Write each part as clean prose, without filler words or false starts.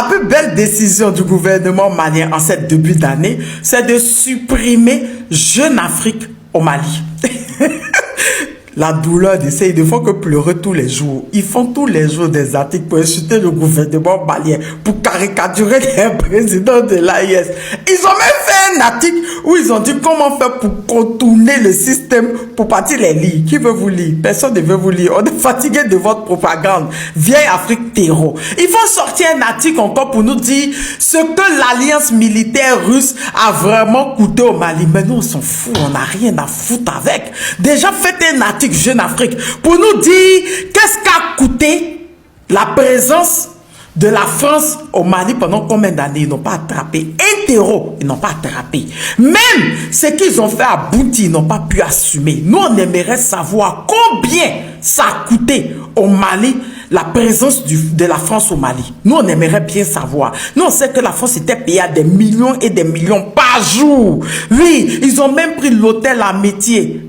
La plus belle décision du gouvernement malien en cette début d'année, c'est de supprimer Jeune Afrique au Mali. La douleur d'essayer, il faut que pleurer tous les jours. Ils font tous les jours des articles pour insulter le gouvernement malien, pour caricaturer les présidents de l'AIS. Ils ont même fait un article où ils ont dit comment faire pour contourner le système pour partir les lire. Qui veut vous lire? Personne ne veut vous lire. On est fatigué de votre propagande. Vieille Afrique terreau. Ils vont sortir un article encore pour nous dire ce que l'alliance militaire russe a vraiment coûté au Mali. Mais nous, on s'en fout. On n'a rien à foutre avec. Déjà, faites un article Jeune Afrique pour nous dire qu'est-ce qu'a coûté la présence de la France au Mali pendant combien d'années. Ils n'ont pas attrapé un terreau, ils n'ont pas attrapé. Même ce qu'ils ont fait à Bouti, ils n'ont pas pu assumer. Nous, on aimerait savoir combien ça a coûté au Mali la présence de la France au Mali. Nous, on aimerait bien savoir. Nous, on sait que la France était payée à des millions et des millions par jour. Oui, ils ont même pris l'hôtel à métier.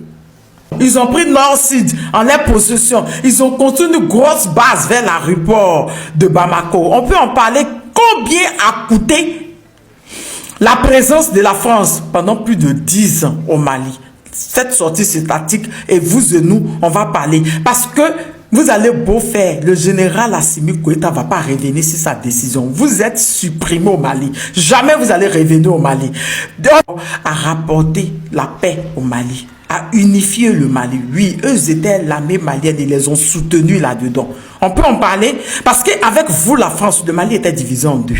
Ils ont pris Nord-Sud en leur possession. Ils ont construit une grosse base vers l'aéroport de Bamako. On peut en parler. Combien a coûté la présence de la France pendant plus de 10 ans au Mali? Faites sortir cet article et vous et nous, on va parler. Parce que vous allez beau faire, le général Assimi Goïta ne va pas revenir sur sa décision. Vous êtes supprimé au Mali. Jamais vous allez revenir au Mali. Donc, à rapporter la paix au Mali, à unifier le Mali. Oui, eux étaient l'armée malienne, ils les ont soutenus là-dedans. On peut en parler parce qu'avec vous, la France, le Mali était divisé en deux.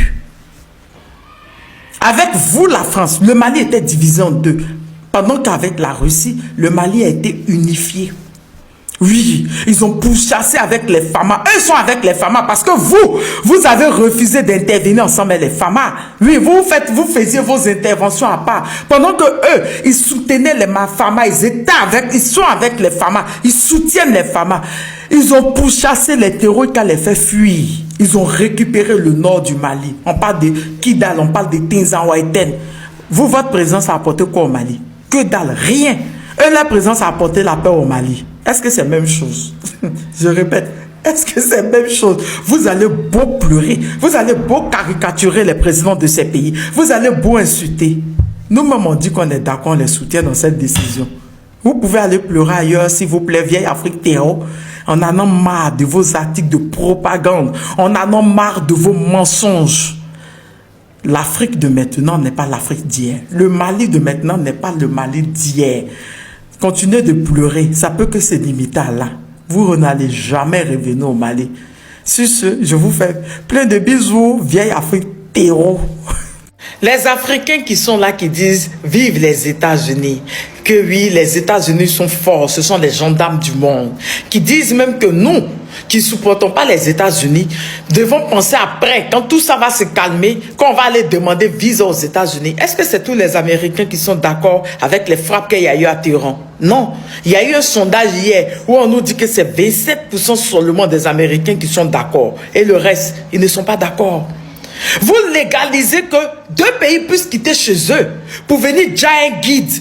Avec vous, la France, le Mali était divisé en deux. Pendant qu'avec la Russie, le Mali a été unifié. Oui, ils ont pourchassé avec les FAMA. Eux sont avec les FAMA parce que vous avez refusé d'intervenir ensemble avec les FAMA. Oui, vous faisiez vos interventions à part. Pendant que eux, ils soutenaient les FAMA, ils sont avec les FAMA, ils soutiennent les FAMA. Ils ont pourchassé les terroristes qui les fait fuir. Ils ont récupéré le nord du Mali. On parle de Kidal, on parle de Tinzan-Waiten. Vous, votre présence a apporté quoi au Mali? Que dalle, rien. Eux, leur présence a apporté la paix au Mali. Est-ce que c'est la même chose? Je répète, est-ce que c'est la même chose? Vous allez beau pleurer, vous allez beau caricaturer les présidents de ces pays, vous allez beau insulter. Nous-mêmes, on dit qu'on est d'accord, on les soutient dans cette décision. Vous pouvez aller pleurer ailleurs, s'il vous plaît, vieille Afrique terreau. On en a marre de vos articles de propagande. On en a marre de vos mensonges. L'Afrique de maintenant n'est pas l'Afrique d'hier. Le Mali de maintenant n'est pas le Mali d'hier. Continuez de pleurer, ça peut que se limiter à là. Vous n'allez jamais revenir au Mali. Sur ce, je vous fais plein de bisous, vieille Afrique terreau. Les Africains qui sont là, qui disent « Vive les États-Unis », que oui, les États-Unis sont forts, ce sont les gendarmes du monde, qui disent même que nous, qui ne supportons pas les États-Unis, devons penser après, quand tout ça va se calmer, qu'on va aller demander visa aux États-Unis. Est-ce que c'est tous les Américains qui sont d'accord avec les frappes qu'il y a eu à Téhéran? Non. Il y a eu un sondage hier où on nous dit que c'est 27% seulement des Américains qui sont d'accord. Et le reste, ils ne sont pas d'accord. Vous légalisez que deux pays puissent quitter chez eux pour venir déjà un guide.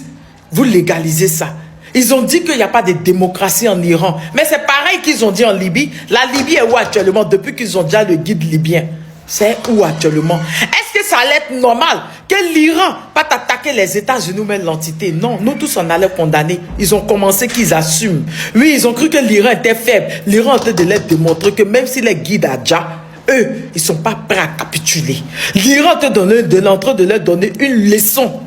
Vous légalisez ça. Ils ont dit qu'il n'y a pas de démocratie en Iran. Mais c'est pareil qu'ils ont dit en Libye. La Libye est où actuellement depuis qu'ils ont déjà le guide libyen? C'est où actuellement? Est-ce que ça allait être normal que l'Iran pas attaquer les États-Unis ou même l'entité? Non, nous tous on allait condamner. Ils ont commencé qu'ils assument. Oui, ils ont cru que l'Iran était faible. l'Iran était de leur démontrer que même si les guides à déjà, eux, ils ne sont pas prêts à capituler. L'Iran était en train de leur donner une leçon.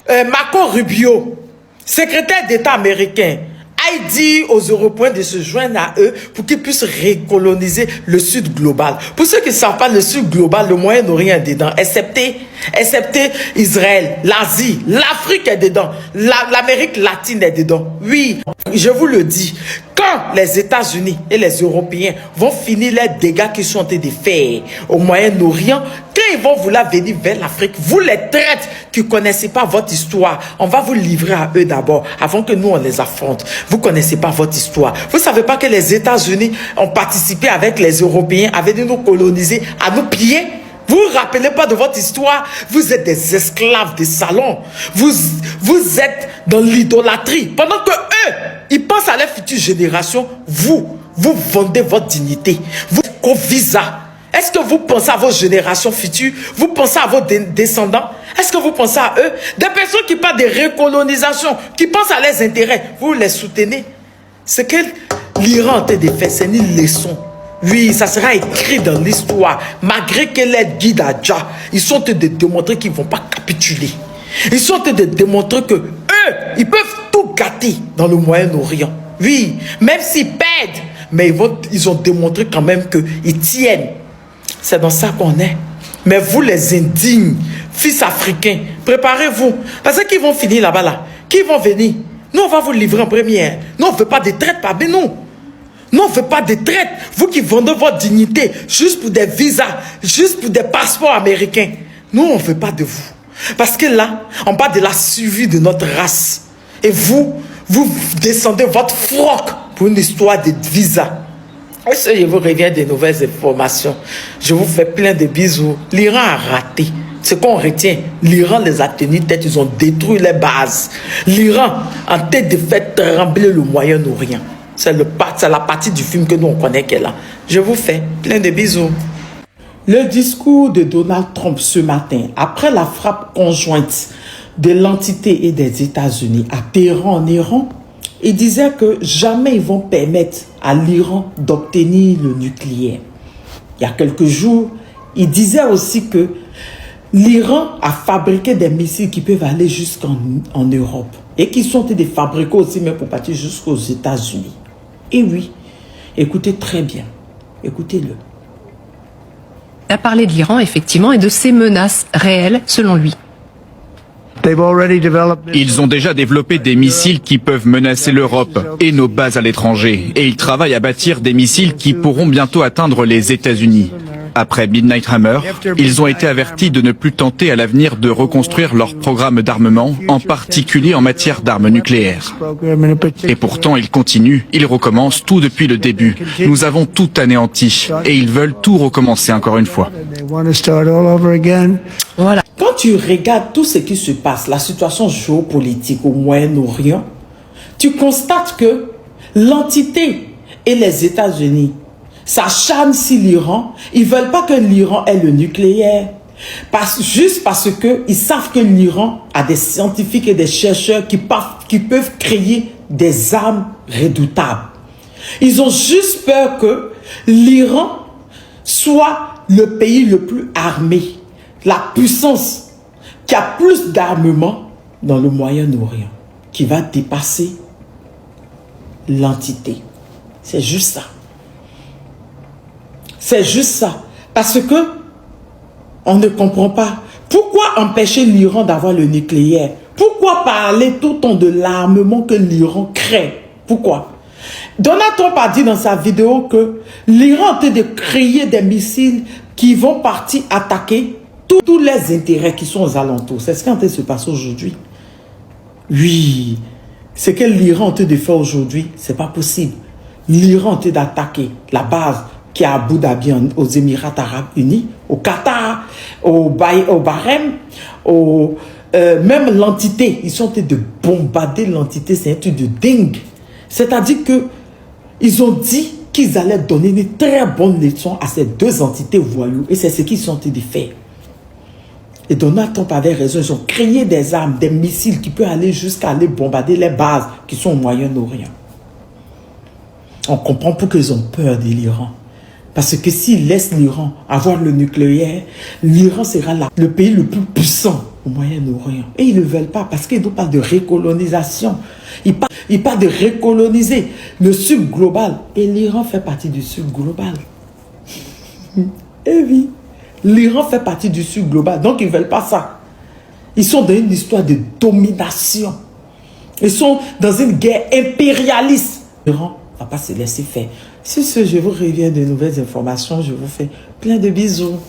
Marco Rubio, secrétaire d'État américain, a dit aux Européens de se joindre à eux pour qu'ils puissent recoloniser le Sud global. Pour ceux qui ne savent pas, le Sud global, le Moyen-Orient est dedans, excepté Israël, l'Asie, l'Afrique est dedans, l'Amérique latine est dedans. Oui, je vous le dis, quand les États-Unis et les Européens vont finir les dégâts qu'ils sont en train de faire au Moyen-Orient, quand ils vont vouloir venir vers l'Afrique, vous les traites qui ne connaissez pas votre histoire, on va vous livrer à eux d'abord, avant que nous on les affronte. Vous ne connaissez pas votre histoire. Vous ne savez pas que les États-Unis ont participé avec les Européens à venir nous coloniser, à nous piller? Vous ne vous rappelez pas de votre histoire? Vous êtes des esclaves des salons. Vous êtes dans l'idolâtrie. Pendant que eux, ils pensent à leur future génération, vous vendez votre dignité. Vous êtes au visa. Est-ce que vous pensez à vos générations futures? Vous pensez à vos descendants? Est-ce que vous pensez à eux? Des personnes qui parlent de récolonisation, qui pensent à leurs intérêts, vous les soutenez? Ce que l'Iran a été de faire, c'est une leçon. Oui, ça sera écrit dans l'histoire. Malgré que les guides à Dja, ils sont en train de démontrer qu'ils ne vont pas capituler. Ils sont en train de démontrer que eux, ils peuvent tout gâter dans le Moyen-Orient. Oui, même s'ils perdent, mais ils ont démontré quand même qu'ils tiennent. C'est dans ça qu'on est. Mais vous les indignes, fils africains, préparez-vous. Parce qu'ils vont finir là-bas, là. Qui vont venir? Nous, on va vous livrer en première. Nous, on ne veut pas de traite parmi nous. Nous, on ne veut pas de traite. Vous qui vendez votre dignité juste pour des visas, juste pour des passeports américains. Nous, on ne veut pas de vous. Parce que là, on parle de la survie de notre race. Et vous descendez votre froc pour une histoire de visa. Et ce, je vous reviens des nouvelles informations. Je vous fais plein de bisous. L'Iran a raté. Ce qu'on retient, l'Iran les a tenus tête, ils ont détruit les bases. L'Iran en tête de faire trembler le Moyen-Orient. C'est la partie du film que nous on connaît qu'elle est là. Je vous fais plein de bisous. Le discours de Donald Trump ce matin, après la frappe conjointe de l'entité et des États-Unis à Téhéran en Iran, il disait que jamais ils vont permettre à l'Iran d'obtenir le nucléaire. Il y a quelques jours, il disait aussi que l'Iran a fabriqué des missiles qui peuvent aller jusqu'en Europe et qui sont des fabriqués aussi même pour partir jusqu'aux États-Unis. Et oui, écoutez très bien, écoutez-le. Il a parlé de l'Iran, effectivement, et de ses menaces réelles, selon lui. Ils ont déjà développé des missiles qui peuvent menacer l'Europe et nos bases à l'étranger. Et ils travaillent à bâtir des missiles qui pourront bientôt atteindre les États-Unis. Après Midnight Hammer, ils ont été avertis de ne plus tenter à l'avenir de reconstruire leur programme d'armement, en particulier en matière d'armes nucléaires. Et pourtant, ils continuent, ils recommencent tout depuis le début. Nous avons tout anéanti et ils veulent tout recommencer encore une fois. Voilà. Quand tu regardes tout ce qui se passe, la situation géopolitique au Moyen-Orient, tu constates que l'entité et les États-Unis s'acharnent sur l'Iran. Ils ne veulent pas que l'Iran ait le nucléaire. Juste parce qu'ils savent que l'Iran a des scientifiques et des chercheurs qui peuvent créer des armes redoutables. Ils ont juste peur que l'Iran soit le pays le plus armé, la puissance qui a plus d'armement dans le Moyen-Orient, qui va dépasser l'entité. C'est juste ça. C'est juste ça. Parce que on ne comprend pas. Pourquoi empêcher l'Iran d'avoir le nucléaire? Pourquoi parler tout le temps de l'armement que l'Iran crée? Pourquoi? Donald Trump a dit dans sa vidéo que l'Iran a de créer des missiles qui vont partir attaquer tous les intérêts qui sont aux alentours. C'est ce qui est en train de se passer aujourd'hui. Oui, ce que l'Iran est en train de faire aujourd'hui, c'est pas possible. L'Iran est en train d'attaquer la base qui est à Abu Dhabi, aux Émirats Arabes Unis, au Qatar, au Bahreïn, même l'entité. Ils sont en train de bombarder l'entité. C'est un truc de dingue. C'est-à-dire que ils ont dit qu'ils allaient donner une très bonne leçon à ces deux entités voyous. Et c'est ce qu'ils sont en train de faire. Et Donald Trump avait raison. Ils ont créé des armes, des missiles qui peuvent aller jusqu'à aller bombarder les bases qui sont au Moyen-Orient. On comprend pourquoi ils ont peur de l'Iran. Parce que s'ils laissent l'Iran avoir le nucléaire, l'Iran sera le pays le plus puissant au Moyen-Orient. Et ils ne veulent pas parce qu'ils ne parlent pas de récolonisation. Ils parlent de recoloniser le sud global. Et l'Iran fait partie du sud global. Eh oui, l'Iran fait partie du sud global. Donc ils ne veulent pas ça. Ils sont dans une histoire de domination. Ils sont dans une guerre impérialiste. L'Iran ne va pas se laisser faire. Sur ce, je vous reviens de nouvelles informations. Je vous fais plein de bisous.